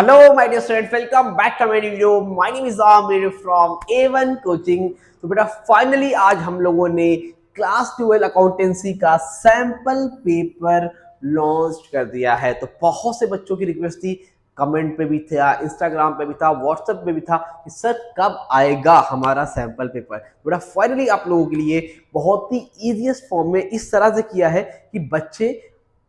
Hello, my dear students. Welcome back to my video. My name is Amir from A1 Coaching. तो बेटा finally आज हम लोगों ने क्लास 12 अकाउंटेंसी का सैंपल पेपर लॉन्च कर दिया है। तो बहुत से बच्चों की रिक्वेस्ट थी, कमेंट पे भी था, इंस्टाग्राम पे भी था, व्हाट्सएप पे भी था कि सर कब आएगा हमारा सैंपल पेपर। बेटा फाइनली आप लोगों के लिए बहुत ही इजीएस्ट फॉर्म में इस तरह से किया है कि बच्चे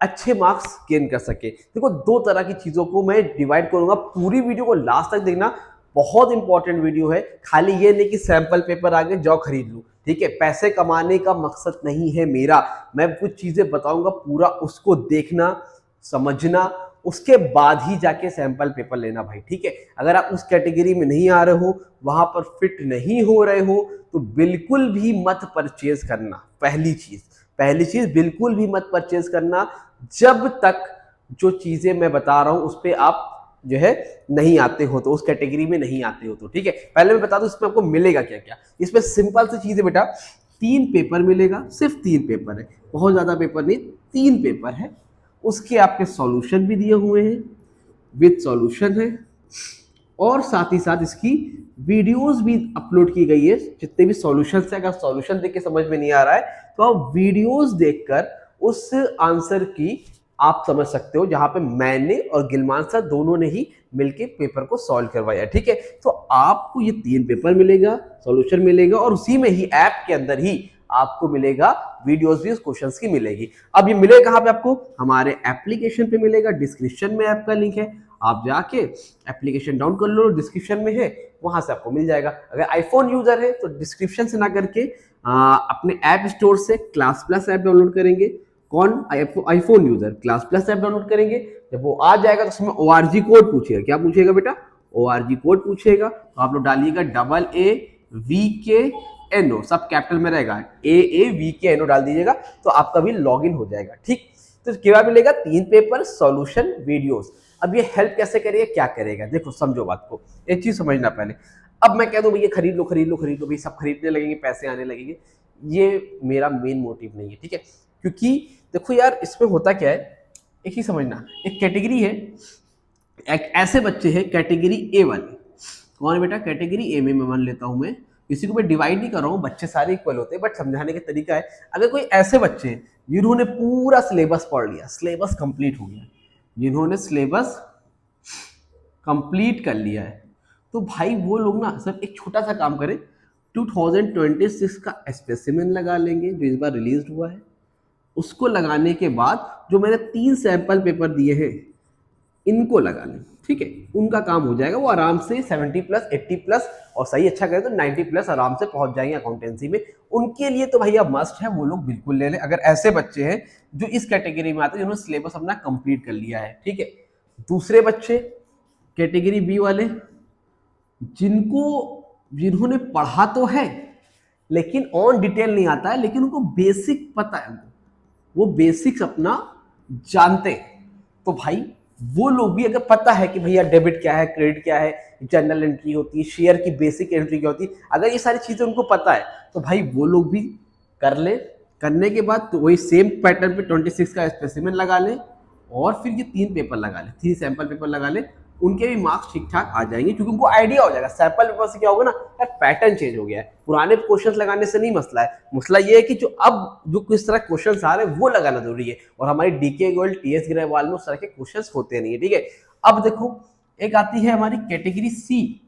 अच्छे मार्क्स गेन कर सके। देखो दो तरह की चीजों को मैं डिवाइड करूंगा, पूरी वीडियो को लास्ट तक देखना, बहुत इंपॉर्टेंट वीडियो है। खाली ये नहीं कि सैंपल पेपर आगे जाओ खरीद लूं, ठीक है, पैसे कमाने का मकसद नहीं है मेरा। मैं कुछ चीजें बताऊंगा, पूरा उसको देखना समझना, उसके बाद ही जाके सैंपल पेपर लेना भाई, ठीक है। अगर आप उस कैटेगरी में नहीं आ रहे हो, वहां पर फिट नहीं हो रहे हो, तो बिल्कुल भी मत परचेज करना। पहली चीज बिल्कुल भी मत परचेज करना जब तक जो चीजें मैं बता रहा हूं उस पर आप जो है नहीं आते हो, तो उस कैटेगरी में नहीं आते हो तो ठीक है। पहले मैं बता दूं इसमें आपको मिलेगा क्या क्या। इसमें सिंपल सी चीज है बेटा, 3 पेपर मिलेगा, सिर्फ 3 पेपर है, बहुत ज्यादा पेपर नहीं, 3 पेपर है। उसके आपके सॉल्यूशन भी दिए हुए हैं, विद सॉल्यूशन है, और साथ ही साथ इसकी वीडियोस भी अपलोड की गई है। जितने भी सॉल्यूशन है, अगर सॉल्यूशन देख के समझ में नहीं आ रहा है तो आप वीडियोस देखकर उस आंसर की आप समझ सकते हो, जहां पे मैंने और गिलमान सर दोनों ने ही मिलके पेपर को सॉल्व करवाया, ठीक है। तो आपको ये 3 पेपर मिलेगा, सॉल्यूशन मिलेगा, और उसी में ही ऐप के अंदर ही आपको मिलेगा वीडियोस भी उस क्वेश्चंस की मिलेगी। अब ये मिलेगा कहां पे आपको? हमारे एप्लीकेशन पे मिलेगा, डिस्क्रिप्शन में ऐप का लिंक है, आप जाके एप्लीकेशन डाउन कर लो, डिस्क्रिप्शन में है, वहां से आपको मिल जाएगा। अगर आईफोन यूजर है तो डिस्क्रिप्शन से ना करके अपने ऐप स्टोर से क्लास प्लस ऐप डाउनलोड करेंगे। कौन? IPhone user class plus app download करेंगे। जब वो आ जाएगा तो उसमें ORG कोड पूछेगा। क्या पूछेगा बेटा? ORG कोड पूछेगा। तो आप लोग डालिएगा AAVKNO, सब कैपिटल में रहेगा, AAVKNO डाल दीजिएगा, तो आपका भी लॉगिन हो जाएगा, ठीक। तो क्या मिलेगा? 3 पेपर, सॉल्यूशन, वीडियोस। अब ये हेल्प कैसे करेगा, क्या करेगा, देखो समझो बात को, एक चीज समझना पहले। अब मैं कह दूं भैया खरीद लो खरीद लो खरीद लो, भाई सब खरीदने लगेंगे, पैसे आने लगेंगे, ये मेरा मेन मोटिव नहीं है, ठीक है। क्योंकि देखो यार, इसमें होता क्या है, एक ही समझना, एक कैटेगरी है, एक ऐसे बच्चे हैं कैटेगरी ए वाले। कौन बेटा? कैटेगरी ए में मैं मान लेता हूं, मैं किसी को मैं डिवाइड नहीं कर रहा हूं, बच्चे सारे इक्वल होते हैं, बट समझाने का तरीका है। अगर कोई ऐसे बच्चे हैं जिन्होंने पूरा सिलेबस पढ़ लिया, सिलेबस कंप्लीट हो गया, जिन्होंने सिलेबस कंप्लीट कर लिया है, तो भाई वो लोग ना सिर्फ एक छोटा सा काम करें, 2026 का स्पेसिमेन लगा लेंगे जो इस बार रिलीज हुआ है। उसको लगाने के बाद जो मैंने 3 सैंपल पेपर दिए हैं इनको लगा लें, ठीक है। उनका काम हो जाएगा, वो आराम से 70 प्लस 80 प्लस, और सही अच्छा करें तो 90 प्लस आराम से पहुंच जाएंगे अकाउंटेंसी में। उनके लिए तो भैया मस्ट है, वो लोग बिल्कुल ले लें। अगर ऐसे बच्चे हैं जो इस कैटेगरी में आते हैं, जिन्होंने सिलेबस अपना कंप्लीट कर लिया है, ठीक है। दूसरे बच्चे कैटेगरी बी वाले, जिन्होंने पढ़ा तो है लेकिन ऑन डिटेल नहीं आता है, लेकिन उनको बेसिक पता है, वो बेसिक्स अपना जानते हैं, तो भाई वो लोग भी, अगर पता है कि भैया डेबिट क्या है, क्रेडिट क्या है, जर्नल एंट्री होती है, शेयर की बेसिक एंट्री क्या होती है, अगर ये सारी चीजें उनको पता है तो भाई वो लोग भी कर ले। करने के बाद तो वही सेम पैटर्न पे 26 का स्पेसिमेन लगा ले, और फिर ये 3 पेपर लगा ले, 3 सैंपल पेपर लगा ले, उनके भी मार्क्स ठीक ठाक आ जाएंगे, क्योंकि उनको आइडिया हो जाएगा। सैंपल पेपर से क्या होगा ना यार, पैटर्न चेंज हो गया है, पुराने क्वेश्चंस लगाने से नहीं मसला है, मसला ये है कि जो किस तरह क्वेश्चंस आ रहे हैं वो लगाना जरूरी है, और हमारी डीके गोल्ड TS ग्रेवाल में उस तरह के क्वेश्चंस होते नहीं है, ठीक है। अब देखो एक आती है हमारी कैटेगरी सी,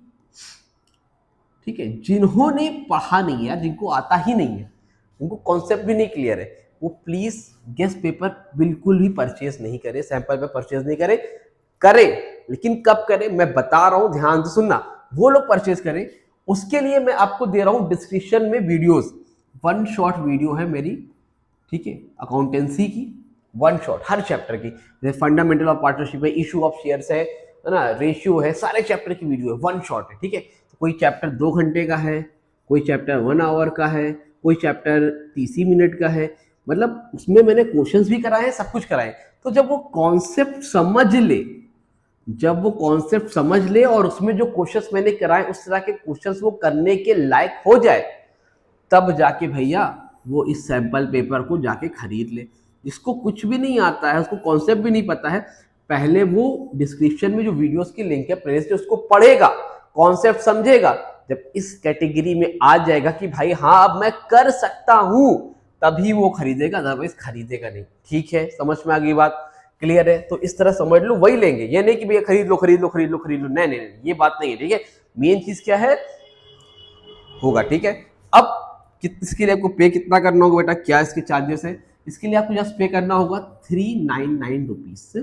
ठीक है, जिन्होंने पढ़ा नहीं है, जिनको आता ही नहीं है, उनको कॉन्सेप्ट भी नहीं क्लियर है, वो प्लीज गेस्ट पेपर बिल्कुल भी परचेज नहीं करे, सैंपल पे परचेज नहीं करे। करे लेकिन कब करे मैं बता रहा हूं, ध्यान से सुनना। वो लोग परचेज करें, उसके लिए मैं आपको दे रहा हूं डिस्क्रिप्शन में वीडियोस, 1 शॉट वीडियो है मेरी, ठीक है, अकाउंटेंसी की 1 शॉट हर चैप्टर की, जैसे फंडामेंटल ऑफ पार्टनरशिप है, इशू ऑफ शेयर्स है ना, रेशियो है, सारे चैप्टर की वीडियो है, 1 शॉट है, ठीक है। तो कोई चैप्टर 2 घंटे का है, कोई चैप्टर 1 आवर का है, कोई चैप्टर 30 मिनट का है, मतलब उसमें मैंने क्वेश्चंस भी कराए हैं, सब कुछ कराए। तो जब वो कॉन्सेप्ट समझ ले और उसमें जो क्वेश्चंस मैंने कराए उस तरह के क्वेश्चंस वो करने के लायक हो जाए, तब जाके भैया वो इस सैंपल पेपर को जाके खरीद ले। जिसको कुछ भी नहीं आता है, उसको कॉन्सेप्ट भी नहीं पता है, पहले वो डिस्क्रिप्शन में जो वीडियोस की लिंक है प्लेलिस्ट है उसको पढ़ेगा, कॉन्सेप्ट समझेगा। जब इस कैटेगरी में आ जाएगा कि भाई हाँ अब मैं कर सकता हूं, तभी वो खरीदेगा, अदरवाइज खरीदेगा नहीं। ठीक है, समझ में आ गई बात? क्लियर है? तो इस तरह समझ लो, वही लेंगे। ये नहीं कि भैया खरीद लो खरीद लो खरीद लो खरीद लो, नहीं नहीं नहीं, ये बात नहीं है। ठीक है, मेन चीज क्या है होगा। ठीक है, अब इसके लिए आपको पे कितना करना होगा बेटा, क्या इसके चार्जेस है? इसके लिए आपको जस्ट पे करना होगा 399 रुपीज।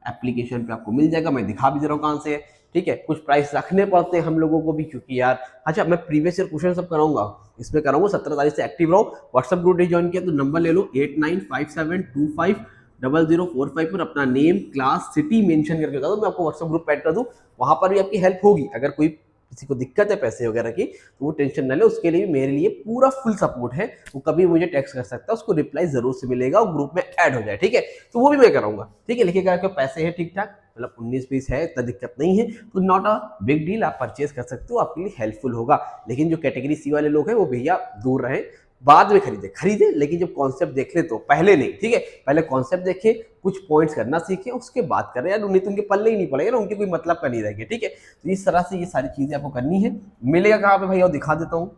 एप्लीकेशन पे आपको मिल जाएगा, मैं दिखा भी दे रहा हूँ कहाँ से है। ठीक है, कुछ प्राइस रखने पड़ते हैं हम लोगों को भी, क्योंकि यार अच्छा मैं प्रीवियस ईयर क्वेश्चन सब कराऊंगा, इसमें कराऊंगा। 17 तारीख से एक्टिव रहो। व्हाट्सएप ग्रुप ज्वाइन किया तो नंबर ले लो 8957250045 पर अपना नेम क्लास सिटी मेंशन करके बता दो, मैं आपको व्हाट्सएप ग्रुप ऐड कर दूं। वहां पर भी आपकी हेल्प होगी। अगर कोई किसी को दिक्कत है पैसे वगैरह की तो वो टेंशन न ले, उसके लिए मेरे लिए पूरा फुल सपोर्ट है। वो कभी मुझे टेक्स्ट कर सकता है, उसको रिप्लाई जरूर से मिलेगा और ग्रुप में ऐड हो जाए। ठीक है, तो वो भी मैं कराऊंगा। ठीक है, लिखिएगा आपके पैसे हैं ठीक ठाक, मतलब 19-20 है, इतना दिक्कत नहीं है, तो नॉट अ बिग डील, आप परचेज कर सकते हो, आपके लिए हेल्पफुल होगा। लेकिन जो कैटेगरी सी वाले लोग हैं वो भैया दूर रहे, बाद में खरीदे लेकिन जब कॉन्सेप्ट देख ले तो पहले नहीं। ठीक है, पहले कॉन्सेप्ट देखे, कुछ पॉइंट्स करना सीखे, उसके बाद करें यार, नहीं तो उनके पल्ले ही नहीं पड़ेगा ना, उनके कोई मतलब का नहीं रहेगा। ठीक है, तो इस तरह से ये सारी चीजें आपको करनी है। मिलेगा कहाँ पे भाई, और दिखा देता हूँ।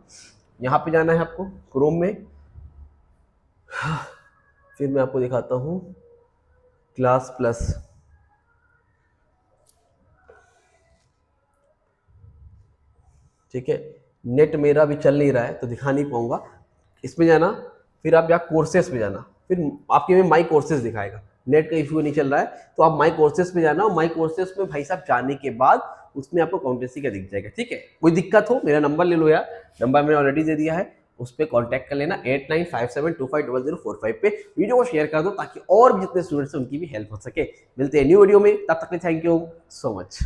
यहाँ पे जाना है आपको क्रोम में, फिर मैं आपको दिखाता हूँ क्लास प्लस। ठीक है, नेट मेरा भी चल नहीं रहा है तो दिखा नहीं पाऊंगा। इसमें जाना, फिर आप यहाँ कोर्सेस में जाना, फिर आपके में माई कोर्सेज दिखाएगा। नेट का इशू नहीं चल रहा है तो आप माई कोर्सेज में जाना, और माई कोर्सेज में भाई साहब जाने के बाद उसमें आपको अकाउंटेंसी का दिख जाएगा। ठीक है, कोई दिक्कत हो मेरा नंबर ले लो यार, नंबर मैंने ऑलरेडी दे दिया है, उस पर कॉन्टैक्ट कर लेना 8957250045 पे। वीडियो को शेयर कर दो ताकि और भी जितने स्टूडेंट्स हैं उनकी भी हेल्प हो सके। मिलते हैं न्यू वीडियो में, तब तक के थैंक यू सो मच।